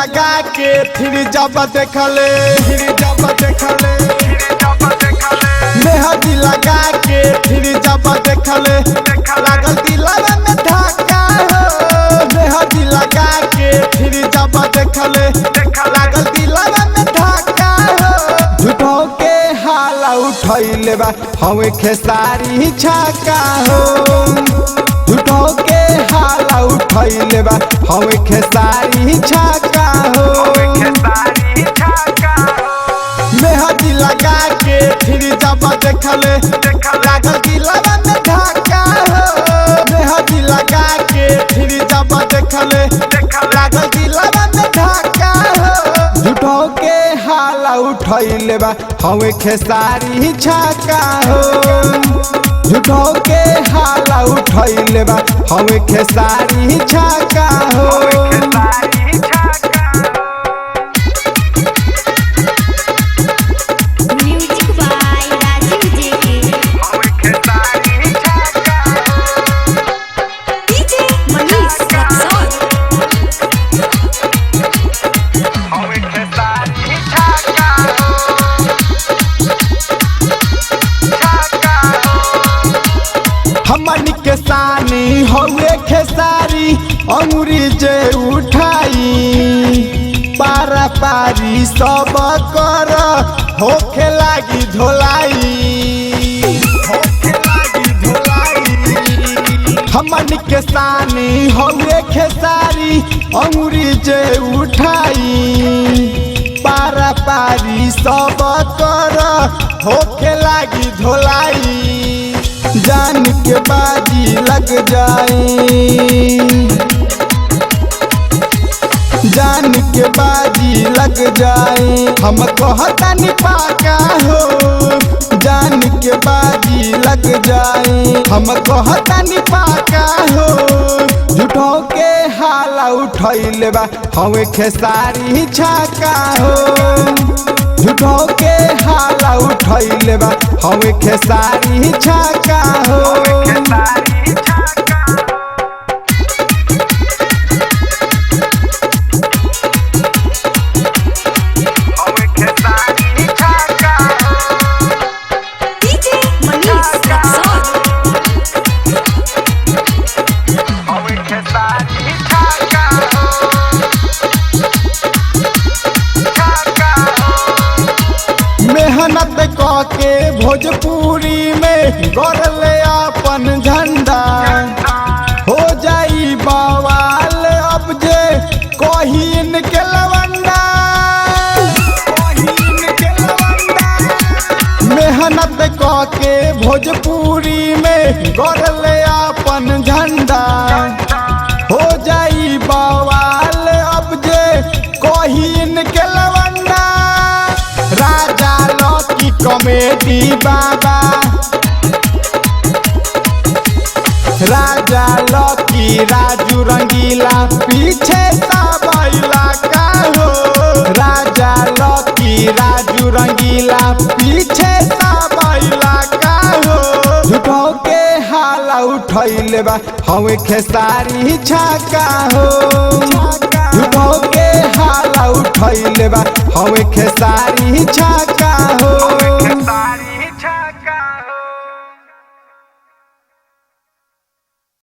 लगा के फिर जब देखले मेहंदी लगा के फिर जब देखले लागल दिलवा में धक्का हो। मेहंदी लगा के फिर जब देखले लागल दिलवा में धक्का हो। झूठो के हाला उठैले बा हवे खेसारी छक्का हो। झूठो के हाला उठैले बा हवे खेसारी छक्का हो। मेहंदी लगा के फिर जब देखले लागल दिलवा में धक्का हो। मेहंदी लगा के फिर जब देखले लागल दिलवा में धक्का हो। झूठो के हाला उठैले बा हवे खेसारी छक्का हो। झूठो के हाला उठैले बा हवे खेसारी छक्का हो। हमनी के सानी हवे खेसारी अंगुरी जे उठाई पारा पारी सब कर होखे लागी धोलाई। हमनी के सानी हवे खेसारी अंगुरी जे उठाई पारा पारी सब कर होखे लागी धोलाई। जान के बाजी लग जाए जान के बाजी लग जाए हम कहतानी पाका हो। जान के बाजी लग जाए हम कहतानी पाका हो। झूठो के हाला उठैले बा हवे खेसारी छक्का हो। झूठो के हाला उठैले बा हवे खेसारी छक्का हो। मेहनत के भोजपुरी में गड़ले अपन झंडा हो जाई बवाल अब जे कहीन के लवंडा। मेहनत के भोजपुरी में गड़ले अपन झंडा हो जाई बवाल अब जे कहीन के लवंडा। राजा लकी कॉमेडी बाबा राजा लकी राजू रंगीला पीछे सब इलाका हो। राजा लकी राजू रंगीला पीछे सब इलाका हो। झूठो के हाला उठैले बा हवे खेसारी छक्का हो। झूठो के हाला उठैले बा हवे खेसारी छक्का हो।